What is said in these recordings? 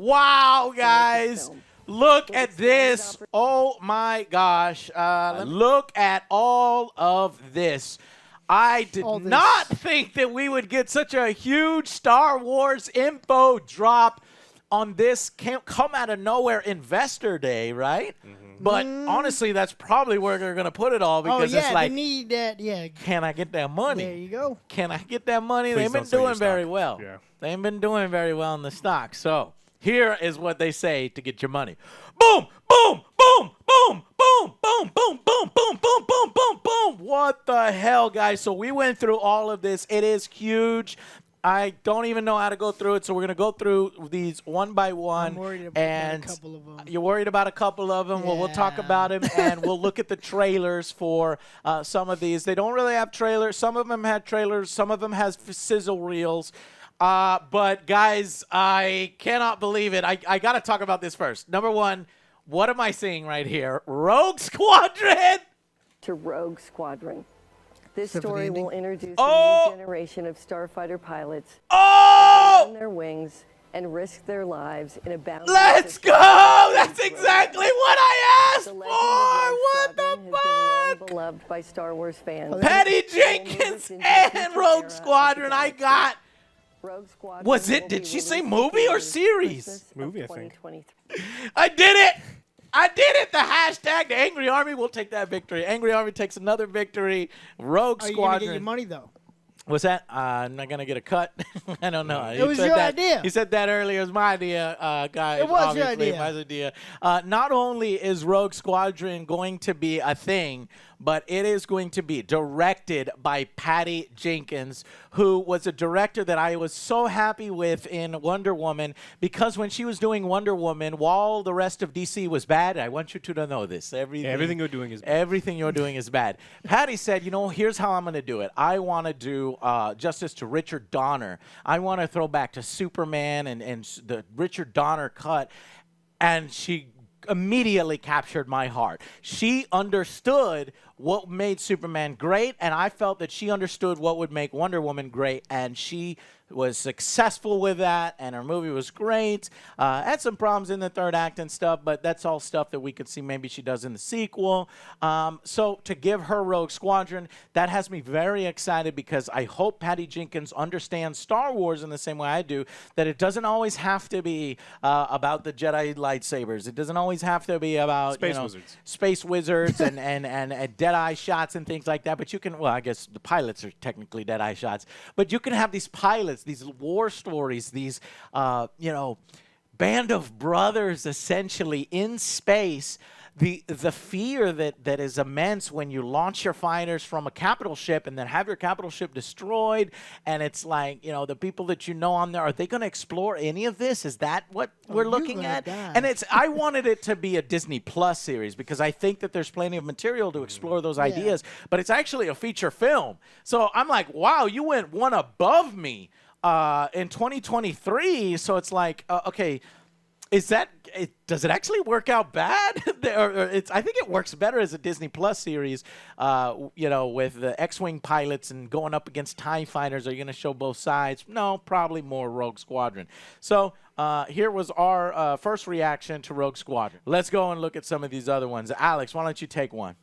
Wow, guys. Look at this. Oh, my gosh. Look at all of this. I did not think that we would get such a huge Star Wars info drop on this come out of nowhere Investor Day, right? But honestly, that's probably where they're going to put it all because it's like, they need that, can I get that money? There you go. Can I get that money? Please They've been doing very well. Yeah. They've been doing very well in the stock. So here is what they say to get your money. Boom, boom, boom, boom, boom, boom, boom, boom, boom, boom, boom, boom, boom. What the hell, guys? So we went through all of this. It is huge. I don't even know how to go through it, so we're going to go through these one by one. I'm worried about a couple of them. You're worried about a couple of them? Yeah. Well, we'll talk about them, and we'll look at the trailers for some of these. They don't really have trailers. Some of them had trailers. Some of them has sizzle reels. But, guys, I cannot believe it. I got to talk about this first. Number one, what am I seeing right here? Rogue Squadron! To Rogue Squadron. This story will introduce Oh! a new generation of starfighter pilots Oh! on their wings and risk their lives in a boundless. Let's go! That's exactly what I asked The for! legend of What Rogue the Squadron has been long fuck? beloved by Star Wars fans. Patty Jenkins and Rogue Squadron I got. Rogue Squadron Was it? will Did be she say released movie or on series? Christmas of Movie, I think. 2023. I did it! I did it! The hashtag, the Angry Army will take that victory. Angry Army takes another victory. Rogue Are you going to Squadron. get your money, though? What's that? I'm not going to get a cut. I don't know. It was your idea. He said that earlier. It was my idea, guys. It was your obviously, idea. my idea. Not only is Rogue Squadron going to be a thing, but it is going to be directed by Patty Jenkins, who was a director that I was so happy with in Wonder Woman, because when she was doing Wonder Woman, while the rest of DC was bad, I want you to know this. Everything you're doing is bad. Everything you're doing is bad. Patty said, here's how I'm going to do it. I want to do justice to Richard Donner. I want to throw back to Superman and the Richard Donner cut. And she immediately captured my heart. She understood what made Superman great, and I felt that she understood what would make Wonder Woman great, and she was successful with that, and her movie was great. Had some problems in the third act and stuff, but that's all stuff that we could see maybe she does in the sequel. So to give her Rogue Squadron, that has me very excited, because I hope Patty Jenkins understands Star Wars in the same way I do, that it doesn't always have to be about the Jedi lightsabers. It doesn't always have to be about space wizards and Deadeye shots and things like that. But you can, well, I guess the pilots are technically Deadeye shots, but you can have these pilots, these war stories, these, band of brothers essentially in space. The fear that is immense when you launch your fighters from a capital ship and then have your capital ship destroyed, and it's like, the people that on there, are they going to explore any of this? Is that what we're looking at? Die. And I wanted it to be a Disney Plus series, because I think that there's plenty of material to explore those ideas, but it's actually a feature film. So I'm like, wow, you went one above me in 2023. So it's like, okay, does it actually work out bad? I think it works better as a Disney Plus series, with the X-Wing pilots and going up against TIE fighters. Are you going to show both sides? No, probably more Rogue Squadron. So here was our first reaction to Rogue Squadron. Let's go and look at some of these other ones. Alex, why don't you take one?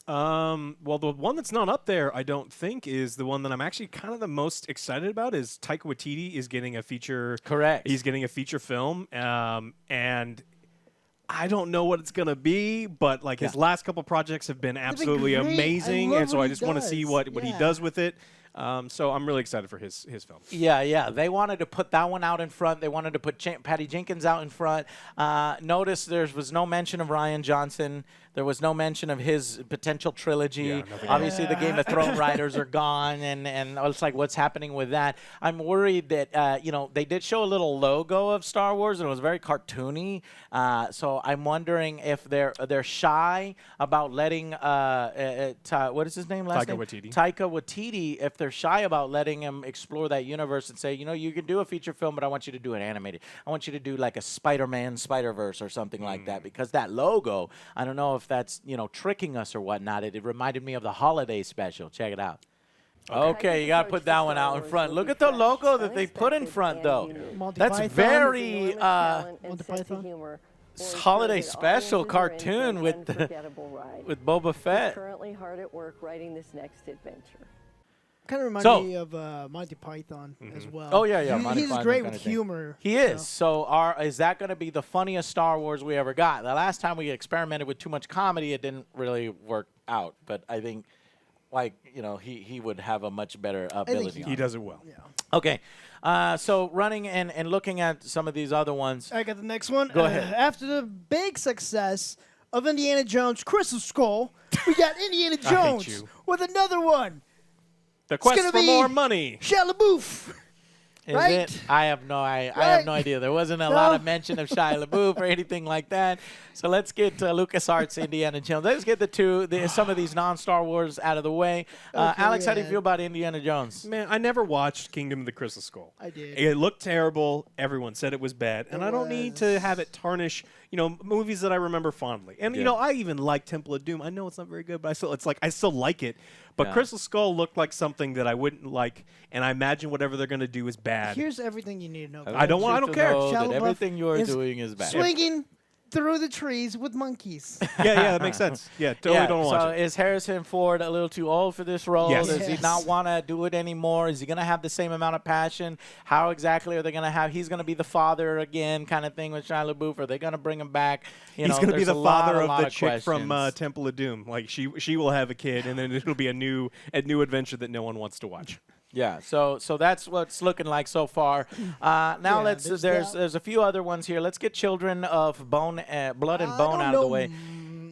Well, the one that's not up there, I don't think, is the one that I'm actually kind of the most excited about. Is Taika Waititi is getting a feature. Correct. He's getting a feature film, and I don't know what it's gonna be, but his last couple projects have been absolutely amazing, and so I just want to see what he does with it. So I'm really excited for his film. Yeah. They wanted to put that one out in front. They wanted to put Patty Jenkins out in front. Notice there was no mention of Rian Johnson. There was no mention of his potential trilogy. Yeah, Obviously, the Game of Thrones writers are gone, and it's like, what's happening with that? I'm worried that, they did show a little logo of Star Wars, and it was very cartoony. So I'm wondering if they're shy about letting, what is his name last name? Taika Waititi, if they're shy about letting him explore that universe and say, you can do a feature film, but I want you to do it animated. I want you to do like a Spider-Man Spider-Verse or something like that, because that logo, I don't know if that's, tricking us or whatnot. It reminded me of the holiday special. Check it out. Okay, you got to put that one out in front. Look at the logo that they put in front, though. That's very holiday special cartoon with Boba Fett. Currently hard at work writing this next adventure. Kind of reminds me of Monty Python as well. Oh, yeah. He's great with humor. He is. So is that going to be the funniest Star Wars we ever got? The last time we experimented with too much comedy, it didn't really work out. But I think, he would have a much better ability. He does it well. Yeah. Okay. So running and looking at some of these other ones. I got the next one. Go ahead. After the big success of Indiana Jones' Crystal Skull, we got Indiana Jones with another one. The quest for more money. Shia LaBeouf. Is right? it? I have no idea. There wasn't a lot of mention of Shia LaBeouf or anything like that. So let's get LucasArts Indiana Jones. Let's get some of these non-Star Wars out of the way. Alex, how do you feel about Indiana Jones? Man, I never watched Kingdom of the Crystal Skull. I did. It looked terrible. Everyone said it was bad, and I don't need to have it tarnish, movies that I remember fondly. And I even like Temple of Doom. I know it's not very good, but I still like it. But Crystal Skull looked like something that I wouldn't like, and I imagine whatever they're going to do is bad. Here's everything you need to know. I don't care. That everything you're doing is bad. Swinging through the trees with monkeys. Yeah, that makes sense. Yeah, totally don't watch it. So is Harrison Ford a little too old for this role? Yes. Does he not want to do it anymore? Is he going to have the same amount of passion? How exactly are they going to have? He's going to be the father again, kind of thing with Shia LaBeouf. Are they going to bring him back? He's going to be the father of the chick questions. from Temple of Doom. Like she will have a kid, and then it'll be a new adventure that no one wants to watch. Yeah, so that's what it's looking like so far. Now there's a few other ones here. Let's get Children of Blood and Bone out of the way.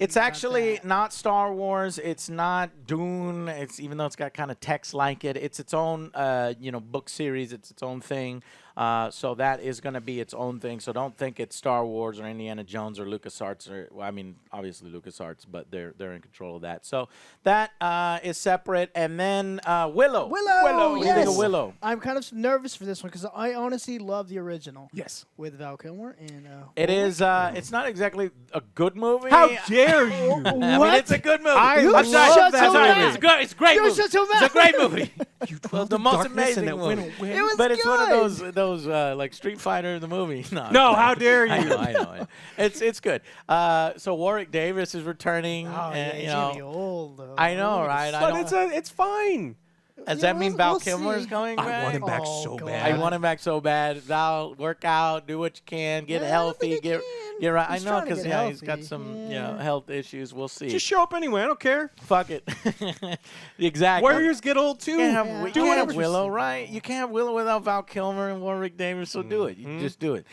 It's actually not Star Wars. It's not Dune. Even though it's got kind of text like it. It's its own book series. It's its own thing. So that is going to be its own thing. So don't think it's Star Wars or Indiana Jones or LucasArts. Obviously LucasArts, but they're in control of that. So that is separate. And then Willow. What do you think of Willow? I'm kind of nervous for this one because I honestly love the original. Yes. With Val Kilmer and. It is. It's not exactly a good movie. How dare you? What? I mean, it's a good movie. I You love shut that your movie. mouth. It's a great movie. shut your It's a mouth. great movie. Well, the most amazing movie. It was But it's one of good. those like Street Fighter the movie. No, how dare you? I know. It's good. So Warwick Davis is returning. Oh, yeah, and, he's gonna be old, though. I know, right? But it's fine. Does that mean Val we'll Kilmer is see. coming back? I want him back Oh, so God. bad. I want him back so bad. Val, work out, do what you can, get Yeah, I don't healthy, think he get can. right. He's I know trying to because get he's got healthy. some Yeah. health issues. We'll see. Just show up anyway. I don't care. Fuck it. Exactly. Warriors get old too. You can't have, Yeah. you Do can't whatever have you Willow, see. right? You can't have Willow without Val Kilmer and Warwick Davis, so do it. You just do it.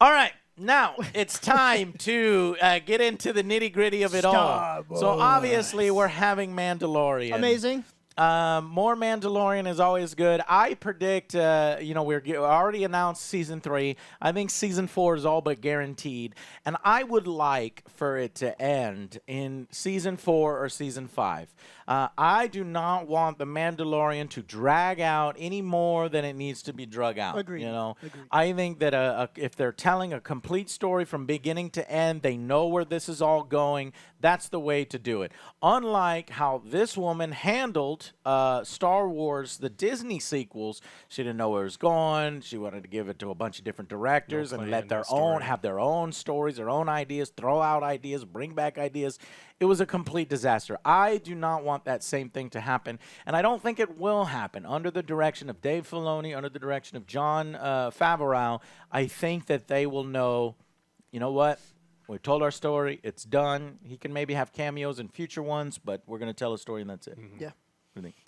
All right. Now it's time to get into the nitty-gritty of it Star all. So obviously we're having Mandalorian. Amazing. More Mandalorian is always good. I predict, we're already announced season 3. I think season 4 is all but guaranteed. And I would like for it to end in season 4 or season 5. I do not want the Mandalorian to drag out any more than it needs to be drug out. Agreed. Agreed. I think that if they're telling a complete story from beginning to end, they know where this is all going. That's the way to do it. Unlike how this woman handled Star Wars, the Disney sequels, she didn't know where it was going. She wanted to give it to a bunch of different directors and let their own have their own stories, their own ideas, throw out ideas, bring back ideas. It was a complete disaster. I do not want that same thing to happen, and I don't think it will happen. Under the direction of Dave Filoni, under the direction of Jon Favreau, I think that they will know, you know what? We told our story. It's done. He can maybe have cameos in future ones, but we're going to tell a story, and that's it. Yeah.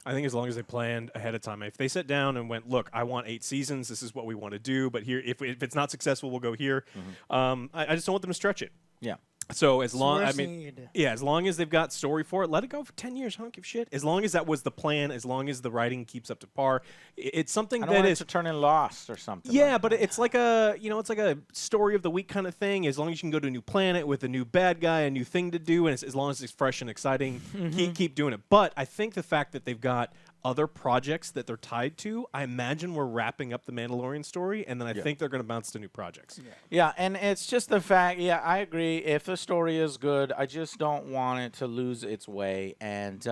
I think as long as they planned ahead of time, if they sat down and went, look, I want 8 seasons. This is what we want to do. But here, if it's not successful, we'll go here. I just don't want them to stretch it. Yeah. So as long, worst thing you could do. yeah, as long as they've got story for it, let it go for 10 years. I don't give a shit. As long as that was the plan, as long as the writing keeps up to par, it's something I don't that want it is to turn in Lost or something. yeah, like but that. it's like a it's like a story of the week kind of thing. As long as you can go to a new planet with a new bad guy, a new thing to do, and as long as it's fresh and exciting, keep doing it. But I think the fact that they've got other projects that they're tied to, I imagine we're wrapping up the Mandalorian story, and then I think they're going to bounce to new projects. Yeah, and it's just the fact, I agree. If the story is good, I just don't want it to lose its way. And,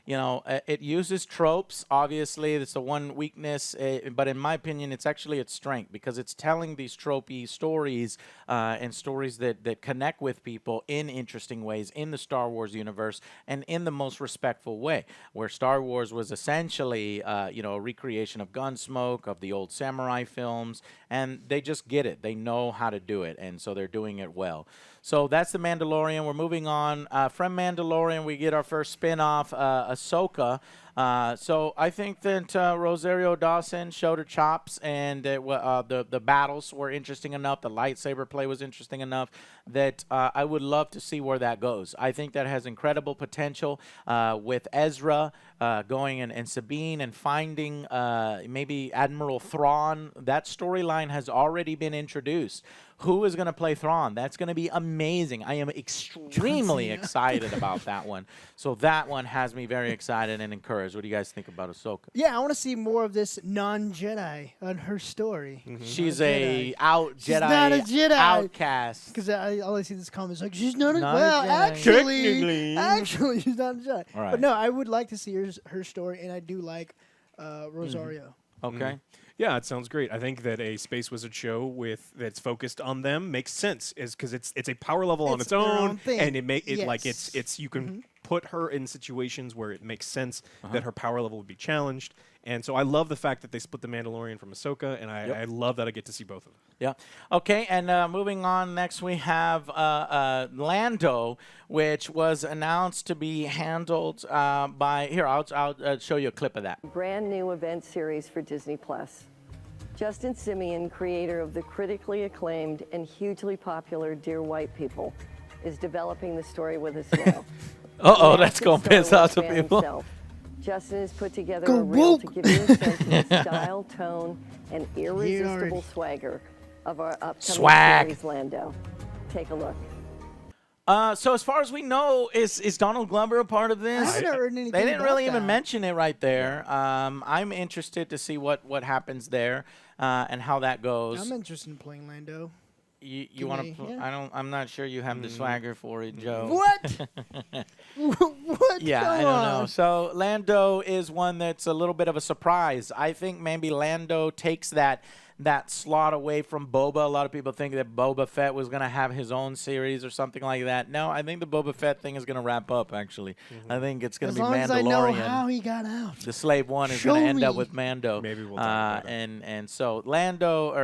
it uses tropes, obviously. That's the one weakness. But in my opinion, it's actually its strength because it's telling these tropey stories and stories that connect with people in interesting ways in the Star Wars universe and in the most respectful way, where Star Wars was essentially, a recreation of Gunsmoke, of the old samurai films, and they just get it. They know how to do it, and so they're doing it well. So that's The Mandalorian. We're moving on. From Mandalorian, we get our first spin-off, Ahsoka. So I think that Rosario Dawson showed her chops, and the battles were interesting enough. The lightsaber play was interesting enough that I would love to see where that goes. I think that has incredible potential with Ezra going and Sabine and finding maybe Admiral Thrawn. That storyline has already been introduced. Who is going to play Thrawn? That's going to be amazing. I am extremely excited about that one. So that one has me very excited and encouraged. What do you guys think about Ahsoka? Yeah, I want to see more of this non-Jedi on her story. She's a out Jedi, She's not a Jedi. outcast. Because I always see this comments like, she's not a Not a well, Jedi. actually, she's not a Jedi. All right. But no, I would like to see her story, and I do like Rosario. Okay. Yeah, it sounds great. I think that a Space Wizard show that's focused on them makes sense, is because it's a power level on It's its their own, own thing. and like Yes. it's you can put her in situations where it makes sense that her power level would be challenged. And so I love the fact that they split the Mandalorian from Ahsoka, and I love that I get to see both of them. Yeah. Okay, and moving on, next we have Lando, which was announced to be handled by... Here, I'll show you a clip of that. Brand new event series for Disney+. Justin Simien, creator of the critically acclaimed and hugely popular Dear White People, is developing the story with us now. Uh-oh, that's going to piss Star out Wars some fan people. himself, Justin has put together Go a reel to woke. give you a sense of the style, tone, and irresistible already. swagger of our upcoming Swag. series, Lando. Take a look. So as far as we know, is Donald Glover a part of this? I haven't heard anything They didn't about really even that. mention it right there. I'm interested to see what happens there and how that goes. I'm interested in playing Lando. You want me, to? yeah. I'm not sure you have the swagger for it, Joe. What? What? Yeah, Come I don't know. on. So Lando is one that's a little bit of a surprise. I think maybe Lando takes that slot away from Boba. A lot of people think that Boba Fett was going to have his own series or something like that. No, I think the Boba Fett thing is going to wrap up, actually. I think it's going As to be long Mandalorian. as I know how he got out. The slave one is Show going to end up me. with Mando. Maybe we'll talk about that. And so Lando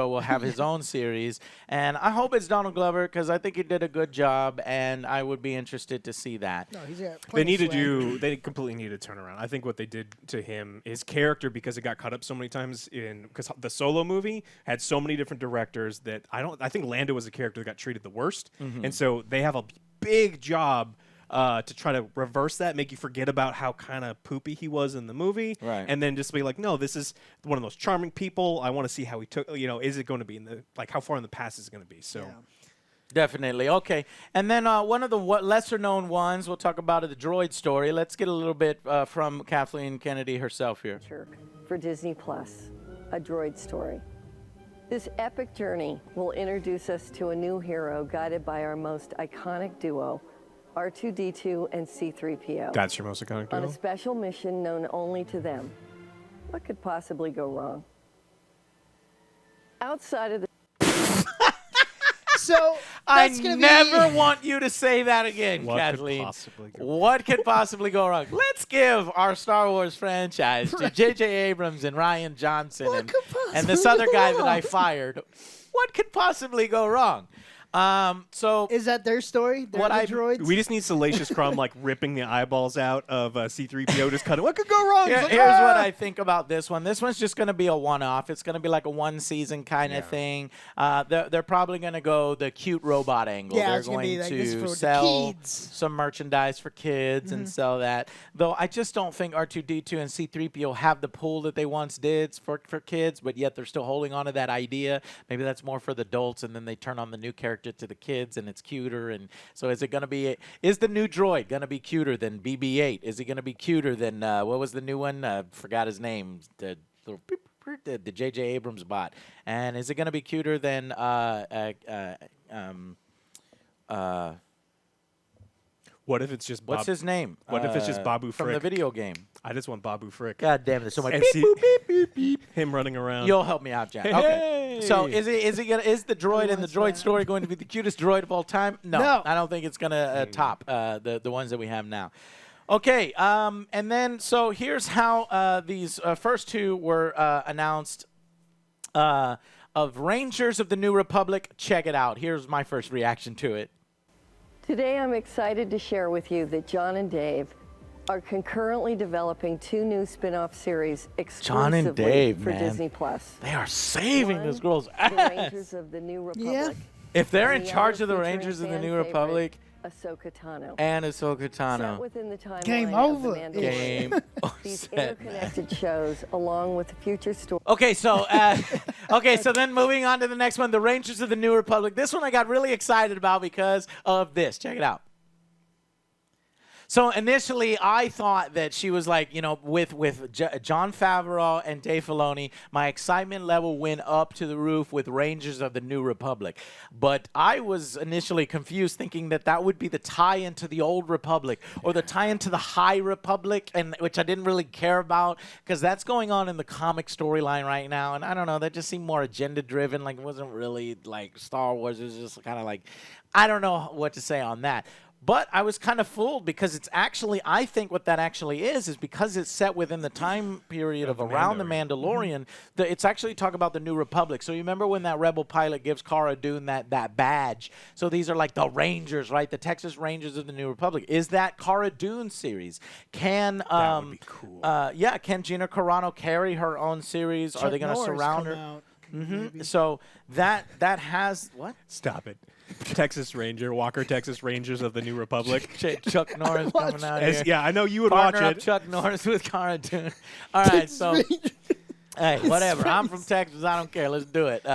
will have his own series. And I hope it's Donald Glover because I think he did a good job, and I would be interested to see that. No, he's got They plenty of swag. they completely need to turn around. I think what they did to him, his character, because it got cut up so many times because the Solo movie had so many different directors that I think Lando was a character that got treated the worst. And so they have a big job to try to reverse that, make you forget about how kind of poopy he was in the movie, Right. and then just be like, no, this is one of those charming people. I want to see how he took, is it going to be how far in the past is it going to be? So. Yeah. Definitely. Okay. And then one of the lesser-known ones, we'll talk about the droid story. Let's get a little bit from Kathleen Kennedy herself here. For Disney+, a droid story. This epic journey will introduce us to a new hero guided by our most iconic duo, R2-D2 and C-3PO. That's your most iconic On a duo? special mission known only to them. What could possibly go wrong? Outside of the So I that's gonna never be, want you to say that again, What could Kathleen. possibly go What could possibly go wrong? Let's give our Star Wars franchise to J.J. Abrams and Ryan Johnson What and, could and this possibly other go guy that I wrong? fired. What could possibly go wrong? So Is that their story? They're What the I- droids? We just need Salacious Crumb ripping the eyeballs out of C-3PO. Just kind of, what could go wrong? He's like, here's what "Ah!" I think about this one. This one's just going to be a one-off. It's going to be like a one-season kind of thing. They're probably going to go the cute robot angle. Yeah, They're it's gonna going be like, this is to for the sell kids. some merchandise for kids and sell that. Though I just don't think R2-D2 and C-3PO have the pull that they once did for kids, but yet they're still holding on to that idea. Maybe that's more for the adults, and then they turn on the new character character to the kids, and it's cuter. And so is it going to be? Is the new droid going to be cuter than BB-8? Is he going to be cuter than what was the new one? Forgot his name. The J.J. Abrams bot. And is it going to be cuter than What if it's just what's his name? What if it's just Babu from Frick? the video game? I just want Babu Frick. God damn it! There's so much And beep, see- boop, beep, beep, beep. Him running around. You'll help me out, Jack. Okay. Hey! So is the droid in the wants droid that? story going to be the cutest droid of all time? No. I don't think it's going to top the ones that we have now. Okay, and then so here's how these first two were announced. Of Rangers of the New Republic. Check it out. Here's my first reaction to it. Today, I'm excited to share with you that John and Dave are concurrently developing 2 new spin-off series John and exclusively Dave, for man. Disney Plus. They are saving this girl's The ass. Rangers of the New Republic. Yeah. If they're and in the charge other of the featuring Rangers of the fan New favorite, Republic Ahsoka Tano. and Ahsoka Set Tano. within the timeline Game of The over. Mandalorian. Game These set, man. interconnected shows, along with the future story. Okay, so so then moving on to the next one, the Rangers of the New Republic. This one I got really excited about because of this. Check it out. So initially, I thought that she was like, with Jon Favreau and Dave Filoni, my excitement level went up to the roof with Rangers of the New Republic. But I was initially confused, thinking that would be the tie-in to the Old Republic or the tie-in to the High Republic, and which I didn't really care about because that's going on in the comic storyline right now. And I don't know, that just seemed more agenda-driven. Like, it wasn't really like Star Wars. It was just kind of like, I don't know what to say on that. But I was kind of fooled because it's actually, I think what that actually is because it's set within the time period of around the Mandalorian. It's actually talk about the New Republic. So you remember when that Rebel pilot gives Cara Dune that badge? So these are like the Rangers, right? The Texas Rangers of the New Republic. Is that Cara Dune series? Can That would be cool. can Gina Carano carry her own series? Are they going to surround her? So that has what? Stop it. Texas Ranger, Walker Texas Rangers of the New Republic. Chuck Norris coming out here. Yeah, I know you would Partner watch up it. Chuck Norris with Cara Dune. All right, so hey, whatever. I'm from Texas. I don't care. Let's do it.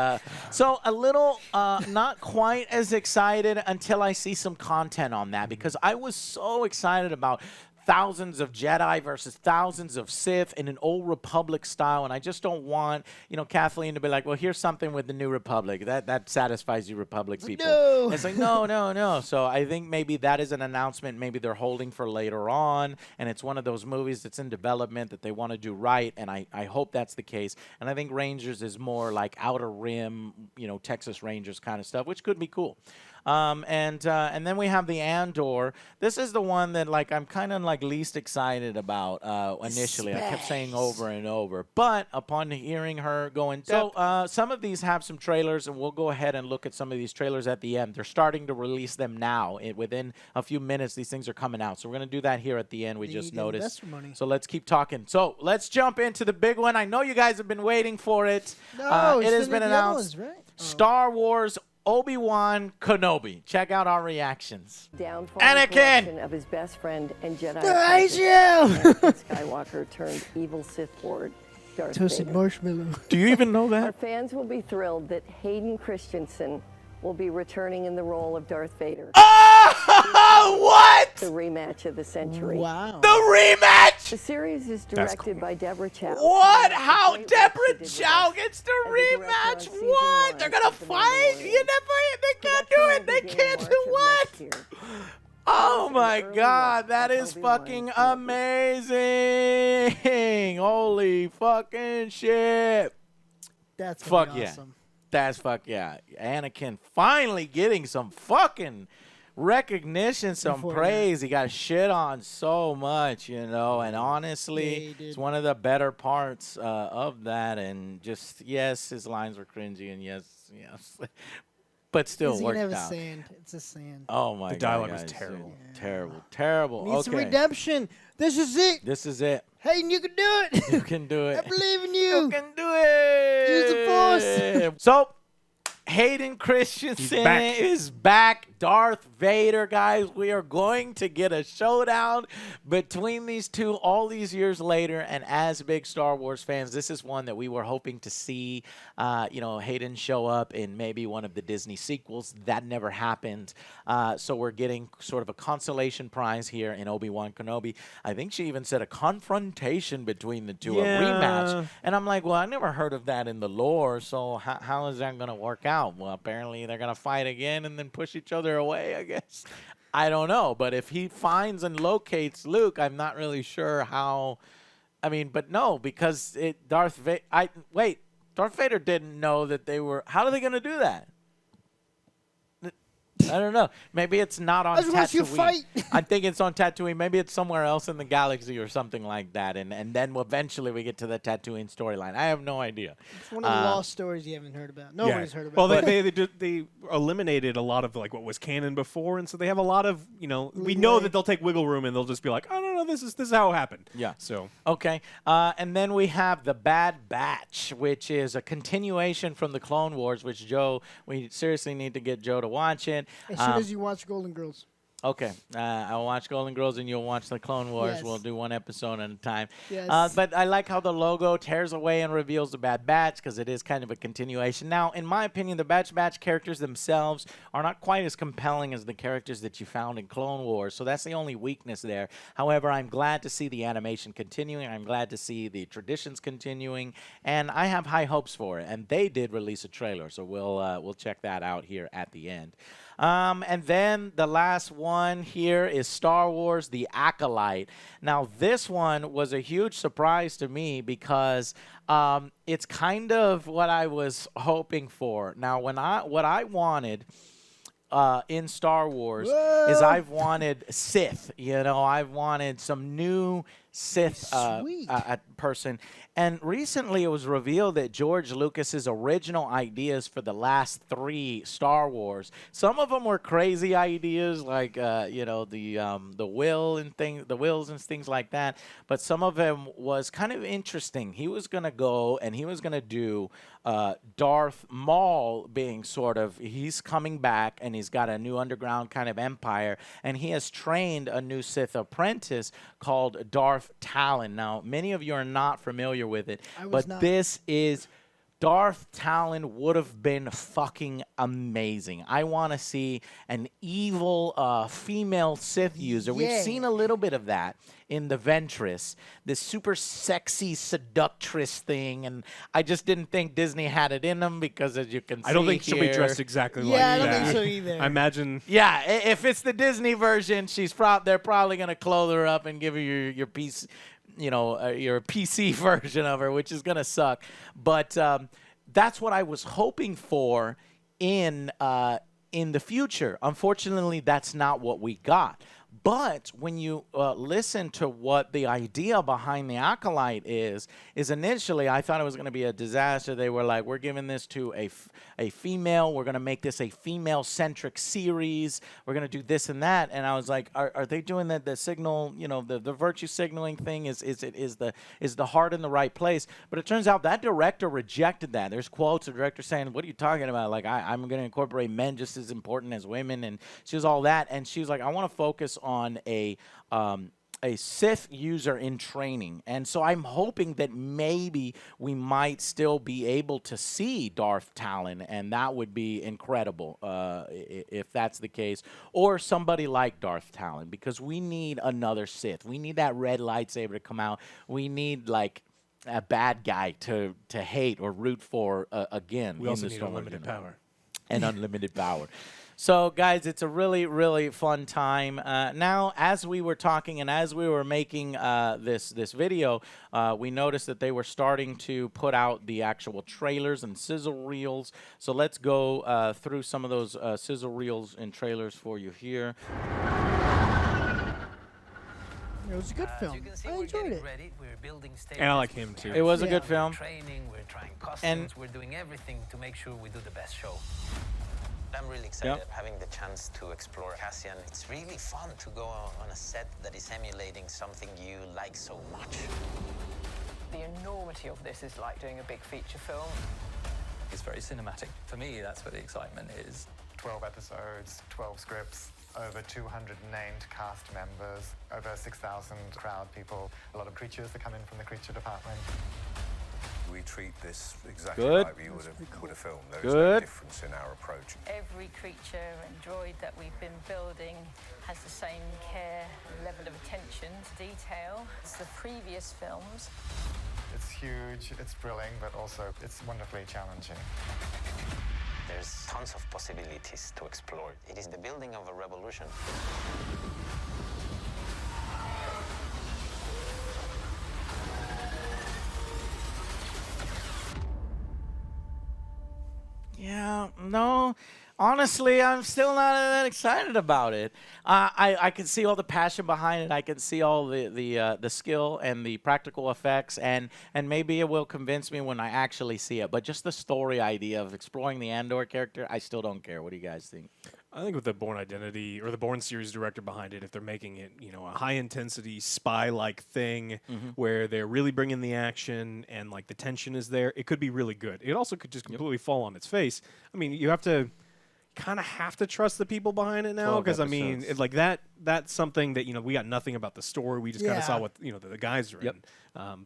So a little not quite as excited until I see some content on that because I was so excited about thousands of Jedi versus thousands of Sith in an Old Republic style, and I just don't want, Kathleen to be like, well, here's something with the New Republic. That satisfies you Republic people. No. And it's like, no. So I think maybe that is an announcement maybe they're holding for later on, and it's one of those movies that's in development that they want to do right, and I hope that's the case. And I think Rangers is more like Outer Rim, Texas Rangers kind of stuff, which could be cool. And then we have the Andor. This is the one that I'm kind of least excited about initially. I kept saying over and over, but upon hearing her go in depth, some of these have some trailers, and we'll go ahead and look at some of these trailers at the end. They're starting to release them now. Within a few minutes, these things are coming out. So we're gonna do that here at the end. We just noticed. So let's keep talking. So let's jump into the big one. I know you guys have been waiting for it. No, it has been announced. Ones, right? Star Wars Obi-Wan Kenobi. Check out our reactions. Downfall Anakin! corruption of his best friend and Jedi Praise apprentice, you! Anakin Skywalker turned evil Sith Lord, Darth Toasted Vader. marshmallow. Do you even know Our that? fans will be thrilled that Hayden Christensen will be returning in the role of Darth Vader. Oh, what? The rematch of the century. Wow. The rematch? The series is directed by Deborah Chow. What? who has How great work Deborah she did with Chow us gets the as a director on rematch? season What? one They're gonna of The fight? Mandalorian. They can't do it. They Production will can't begin do March of what? next year. Oh an my early God, look that at is Obi-Wan fucking Kenobi. amazing. Holy fucking shit. That's Fuck gonna be yeah. awesome. That's fuck yeah. Anakin finally getting some fucking recognition, some Before praise. He got shit on so much, and honestly, Yeah, he did. it's one of the better parts of that. And just, yes, his lines were cringy, and yes, but still Is he gonna worked have out. a sand? It's a sand. Oh my The God, dialogue was guys, terrible. Terrible. Needs some Okay, redemption. This is it. this is it. Hayden, you can do it. You can do I it. believe in You you. can do it. Use the force. So, Hayden Christensen back. is back. Darth Vader, guys. We are going to get a showdown between these two all these years later. And as big Star Wars fans, this is one that we were hoping to see, Hayden show up in maybe one of the Disney sequels. That never happened. So we're getting sort of a consolation prize here in Obi-Wan Kenobi. I think she even said a confrontation between the two, a rematch. And I'm like, well, I never heard of that in the lore. So how is that going to work out? Well, apparently they're going to fight again and then push each other away, I guess. I don't know. But if he finds and locates Luke, I'm not really sure how. I mean, but no, because Darth Vader didn't know that they were. How are they going to do that? I don't know. Maybe it's not on Tatooine. I think it's on Tatooine. Maybe it's somewhere else in the galaxy or something like that. And then eventually we get to the Tatooine storyline. I have no idea. It's one of the lost stories you haven't heard about. Nobody's heard about. Well, they eliminated a lot of like what was canon before, and so they have a lot of we know that they'll take wiggle room and they'll just be like, oh no, this is how it happened. Yeah. So okay, and then we have the Bad Batch, which is a continuation from the Clone Wars. Which we seriously need to get Joe to watch it. As soon as you watch Golden Girls. Okay. I'll watch Golden Girls and you'll watch the Clone Wars. Yes. We'll do one episode at a time. Yes. But I like how the logo tears away and reveals the Bad Batch because it is kind of a continuation. Now, in my opinion, the Bad Batch characters themselves are not quite as compelling as the characters that you found in Clone Wars. So that's the only weakness there. However, I'm glad to see the animation continuing. I'm glad to see the traditions continuing. And I have high hopes for it. And they did release a trailer. So we'll check that out here at the end. And then the last one here is Star Wars: The Acolyte. Now, this one was a huge surprise to me because it's kind of what I was hoping for. Now, what I wanted in Star Wars is I've wanted Sith. I've wanted some new Sith person. And recently it was revealed that George Lucas's original ideas for the last 3 Star Wars, some of them were crazy ideas like the wills and things like that, but some of them was kind of interesting. He was going to go and he was going to do Darth Maul being he's coming back and he's got a new underground kind of empire, and he has trained a new Sith apprentice called Darth Talon. Now, many of you are not familiar with it, but this is Darth Talon would have been fucking amazing. I want to see an evil female Sith user. We've seen a little bit of that in the Ventress, this super sexy seductress thing, and I just didn't think Disney had it in them because, as you can see, I don't think she'll be dressed exactly like that. Yeah, I don't think so either. I imagine. Yeah, if it's the Disney version, they're probably gonna clothe her up and give her your piece. Your PC version of her, which is going to suck. But that's what I was hoping for in the future. Unfortunately, that's not what we got. But when you listen to what the idea behind the Acolyte is initially I thought it was going to be a disaster. They were like, we're giving this to a female. We're going to make this a female-centric series. We're going to do this and that. And I was like, are they doing the signal, the virtue signaling thing? Is the heart in the right place? But it turns out that director rejected that. There's quotes of the director saying, what are you talking about? Like, I'm going to incorporate men just as important as women. And she was all that. And she was like, I want to focus on a Sith user in training. And so I'm hoping that maybe we might still be able to see Darth Talon, and that would be incredible if that's the case. Or somebody like Darth Talon, because we need another Sith. We need that red lightsaber to come out. We need, like, a bad guy to hate or root for again. We also need unlimited power. And unlimited power. So, guys, it's a really, really fun time. Now, as we were talking and as we were making this video, we noticed that they were starting to put out the actual trailers and sizzle reels. So let's go through some of those sizzle reels and trailers for you here. It was a good film. I enjoyed it. And I like him, too. It was a good film. We're trying costumes, we're doing everything to make sure we do the best show. I'm really excited having the chance to explore Cassian. It's really fun to go on a set that is emulating something you like so much. The enormity of this is like doing a big feature film. It's very cinematic. For me, that's where the excitement is. 12 episodes, 12 scripts, over 200 named cast members, over 6,000 crowd people, a lot of creatures that come in from the creature department. We treat this exactly Good. like we would have filmed. There is Good. no difference in our approach. Every creature and droid that we've been building has the same care, level of attention to detail as the previous films. It's huge, it's thrilling, but also it's wonderfully challenging. There's tons of possibilities to explore. It is the building of a revolution. Yeah, no. Honestly, I'm still not that excited about it. I can see all the passion behind it. I can see all the skill and the practical effects, and maybe it will convince me when I actually see it. But just the story idea of exploring the Andor character, I still don't care. What do you guys think? I think with the Bourne Identity or the Bourne series director behind it, if they're making it, you know, a high-intensity spy-like thing where they're really bringing the action and like the tension is there, it could be really good. It also could just completely fall on its face. I mean, you kind of have to trust the people behind it now because I mean, like that's something that, you know, we got nothing about the story. We just kind of saw what, you know, the guys are in.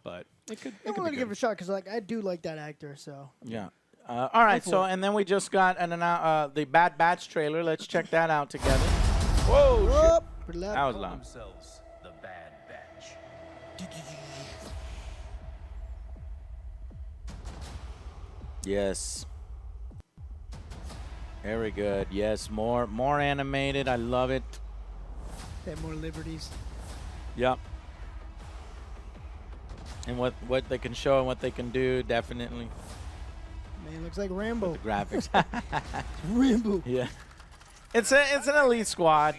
But it could. I'm going to give it a shot because like I do like that actor. So Yeah. All right. So and then we just got the Bad Batch trailer. Let's check that out together. Whoa! Whoop, Shit. That was loud. Themselves the Bad Batch. Yes. Very good. Yes, more animated. I love it. they have more liberties. Yep. And what they can show and what they can do, definitely. Man, looks like Rambo. The graphics. Rambo. Yeah. It's an elite squad.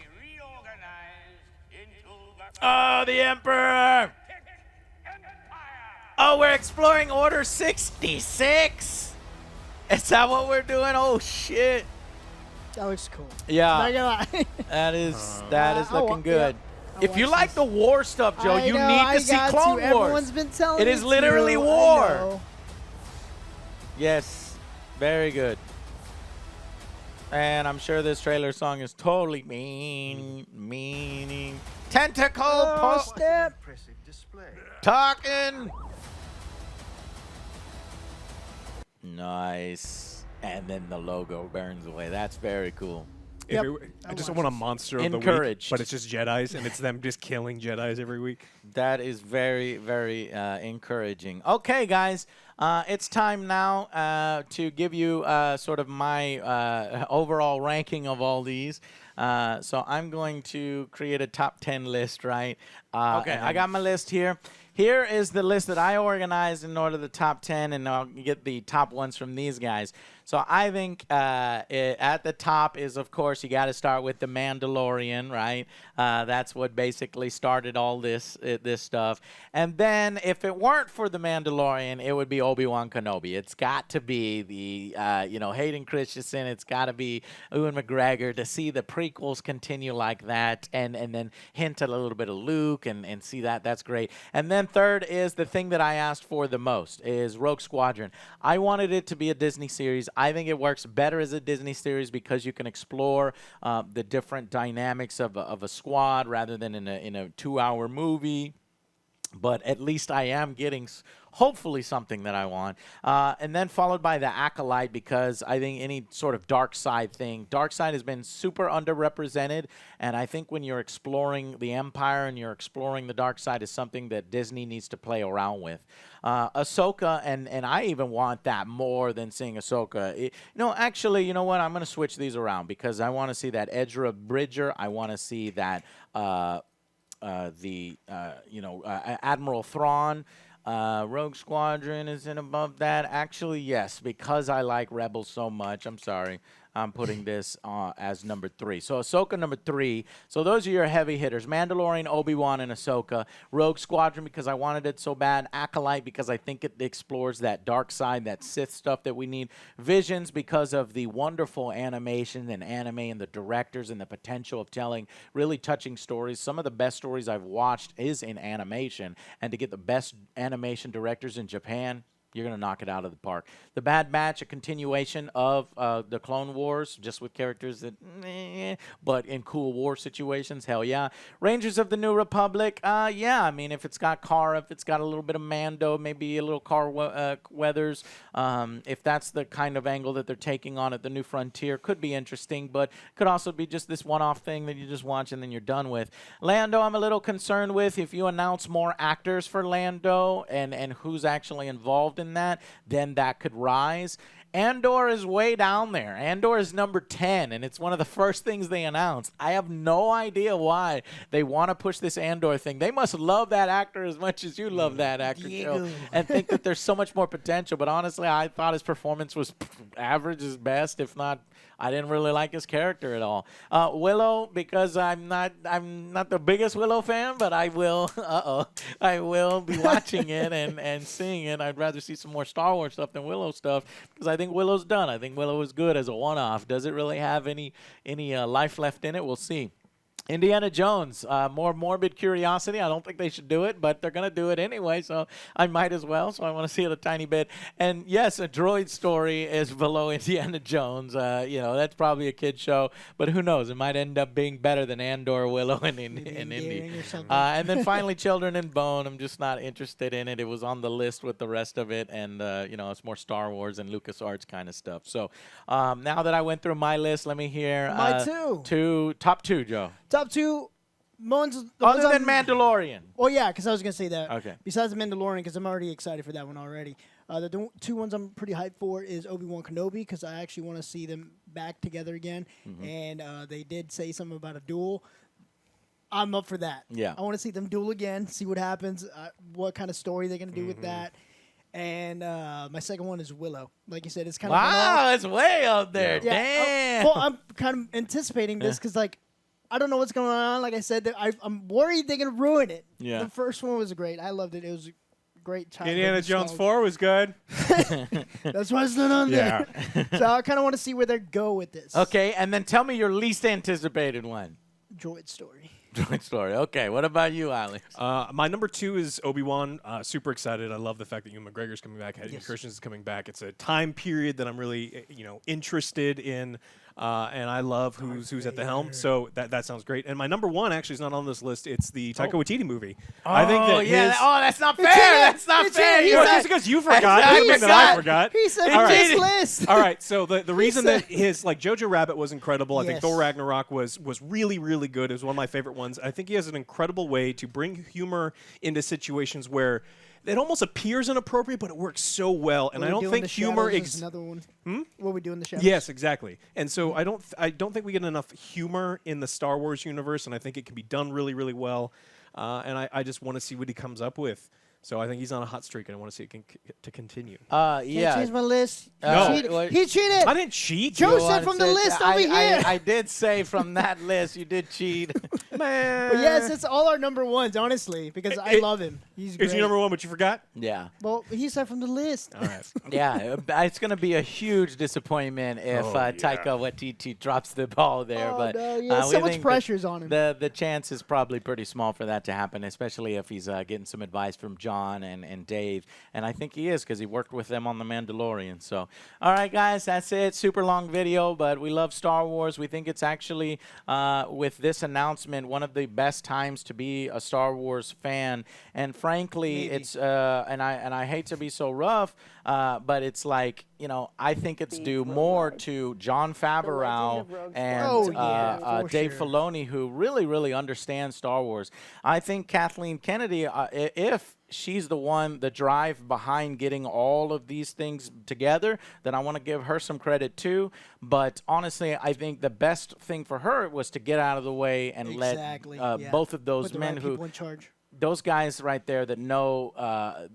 Oh, the Emperor! Oh, we're exploring Order 66. Is that what we're doing? Oh shit. That looks cool. Yeah. Not gonna lie. That is looking good. I'll If you watch like this. the war stuff, Joe, you I need know, to see I got Clone Wars. Everyone's been telling It me is literally to. war. I know. Yes. Very good. And I'm sure this trailer song is totally meaning. Tentacle Oh, snap. talking. Nice. And then the logo burns away. That's very cool. Yep. I just want a monster of the week, Encouraged. but it's just Jedis, and it's them just killing Jedis every week. That is very, very encouraging. Okay, guys, it's time now to give you sort of my overall ranking of all these. So I'm going to create a top 10 list, right? Okay. I got my list here. Here is the list that I organized in order the top 10, and I'll get the top ones from these guys. So I think at the top is, of course, you got to start with The Mandalorian, right? That's what basically started all this stuff. And then if it weren't for The Mandalorian, it would be Obi-Wan Kenobi. It's got to be the, Hayden Christensen. It's got to be Ewan McGregor to see the prequels continue like that and then hint at a little bit of Luke and see that. That's great. And then third is the thing that I asked for the most is Rogue Squadron. I wanted it to be a Disney series. I think it works better as a Disney series because you can explore the different dynamics of a squad rather than in a 2-hour movie. But at least I am getting hopefully something that I want. And then followed by the Acolyte, because I think any sort of dark side thing, dark side has been super underrepresented. And I think when you're exploring the Empire and you're exploring the dark side is something that Disney needs to play around with. Ahsoka, and I even want that more than seeing Ahsoka. Actually, you know what? I'm going to switch these around because I want to see that Ezra Bridger. I want to see that Admiral Thrawn. Rogue Squadron isn't above that. Actually, yes, because I like Rebels so much. I'm sorry. I'm putting this as number 3. So Ahsoka number 3. So those are your heavy hitters. Mandalorian, Obi-Wan, and Ahsoka. Rogue Squadron because I wanted it so bad. Acolyte because I think it explores that dark side, that Sith stuff that we need. Visions because of the wonderful animation and anime and the directors and the potential of telling really touching stories. Some of the best stories I've watched is in animation. And to get the best animation directors in Japan, You're going to knock it out of the park. The Bad Batch, a continuation of the Clone Wars, just with characters that, but in cool war situations, hell yeah. Rangers of the New Republic, yeah. I mean, if it's got Cara, if it's got a little bit of Mando, maybe a little Carl Weathers, if that's the kind of angle that they're taking on it, the New Frontier could be interesting, but could also be just this one-off thing that you just watch and then you're done with. Lando, I'm a little concerned with. If you announce more actors for Lando and who's actually involved in that, then that could rise. Andor is way down there. Andor is number 10, and it's one of the first things they announced. I have no idea why they want to push this Andor thing. They must love that actor as much as you love that actor, Joe, and think that there's so much more potential. But honestly, I thought his performance was average as best, if not. I didn't really like his character at all. Willow, because I'm not the biggest Willow fan, but I will I will be watching it and seeing it. I'd rather see some more Star Wars stuff than Willow stuff because I think Willow's done. I think Willow is good as a one-off. Does it really have any life left in it? We'll see. Indiana Jones, more morbid curiosity. I don't think they should do it, but they're going to do it anyway, so I might as well. So I want to see it a tiny bit. And yes, a droid story is below Indiana Jones. That's probably a kid show, but who knows? It might end up being better than Andor, Willow, and Indy. And then finally, Children in Bone. I'm just not interested in it. It was on the list with the rest of it, and it's more Star Wars and LucasArts kind of stuff. So now that I went through my list, let me hear my top two, Joe. Top two, other than Mandalorian. Oh, yeah, because I was going to say that. Okay. Besides the Mandalorian, because I'm already excited for that one already. The two ones I'm pretty hyped for is Obi-Wan Kenobi, because I actually want to see them back together again. Mm-hmm. And they did say something about a duel. I'm up for that. Yeah. I want to see them duel again, see what happens, what kind of story they're going to do with that. And my second one is Willow. Like you said, it's kind of wow, it's way up there. Yeah. Damn. Well, I'm kind of anticipating this because, I don't know what's going on. Like I said, I'm worried they're going to ruin it. Yeah. The first one was great. I loved it. It was a great childhood. Indiana Jones 4 was good. That's why it's not on there. So I kind of want to see where they go with this. Okay, and then tell me your least anticipated one. Droid story. Droid story. Okay, what about you, Alex? My number 2 is Obi-Wan. Super excited. I love the fact that Ewan McGregor's coming back. Hayden Christensen's is coming back. It's a time period that I'm really, interested in. And I love who's at the helm, so that sounds great. And my number 1 actually is not on this list. It's the Taika Waititi movie. I think that that's not fair. That's not fair. Just because you forgot doesn't mean that I forgot. He said his list. All right, so the reason that his Jojo Rabbit was incredible. I think Thor Ragnarok was really, really good. It was one of my favorite ones. I think he has an incredible way to bring humor into situations where it almost appears inappropriate, but it works so well. And I don't think humor is another one. What we do in the shadows. Yes, exactly. And so I don't think we get enough humor in the Star Wars universe, and I think it can be done really, really well. And I just want to see what he comes up with. So I think he's on a hot streak, and I want to see it to continue. Can't change my list. No. He cheated. I didn't cheat. Joe said from the list over here. I did say from that list you did cheat. Man. But yes, it's all our number ones, honestly, because I love him. He's great. Is he number 1, but you forgot? Yeah. Well, he said from the list. All right. Yeah, it's going to be a huge disappointment if Taika Waititi drops the ball there. Oh, but no, so much pressure's on him. The chance is probably pretty small for that to happen, especially if he's getting some advice from John and Dave. And I think he is because he worked with them on The Mandalorian. So, all right, guys, that's it. Super long video, but we love Star Wars. We think it's actually, with this announcement, one of the best times to be a Star Wars fan. And frankly, it's and I hate to be so rough, but it's like, I think it's due more to Jon Favreau and Dave Filoni, who really, really understand Star Wars. I think Kathleen Kennedy, if she's the one, the drive behind getting all of these things together, then I want to give her some credit too. But honestly, I think the best thing for her was to get out of the way and let both of those men people in charge. Those guys right there that know,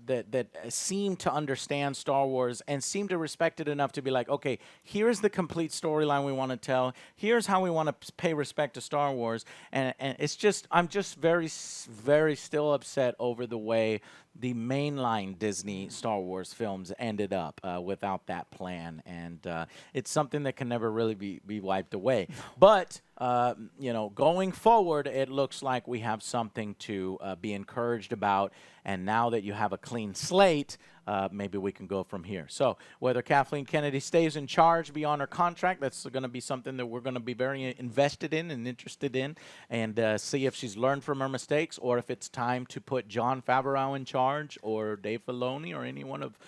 that seem to understand Star Wars and seem to respect it enough to be like, okay, here's the complete storyline we want to tell. Here's how we want to pay respect to Star Wars. And it's just, I'm just very, very still upset over the way the mainline Disney Star Wars films ended up without that plan. And it's something that can never really be wiped away. But, going forward, it looks like we have something to be encouraged about. And now that you have a clean slate, maybe we can go from here. So whether Kathleen Kennedy stays in charge beyond her contract, that's going to be something that we're going to be very invested in and interested in, and see if she's learned from her mistakes, or if it's time to put Jon Favreau in charge, or Dave Filoni, or any one of,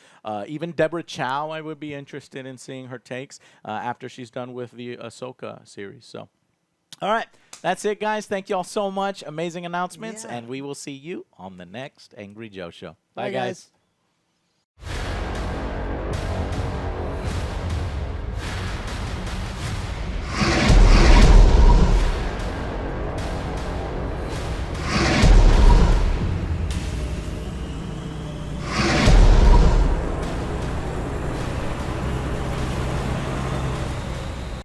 even Deborah Chow. I would be interested in seeing her takes after she's done with the Ahsoka series. So, all right, that's it, guys. Thank you all so much. Amazing announcements, and we will see you on the next Angry Joe Show. Bye, guys.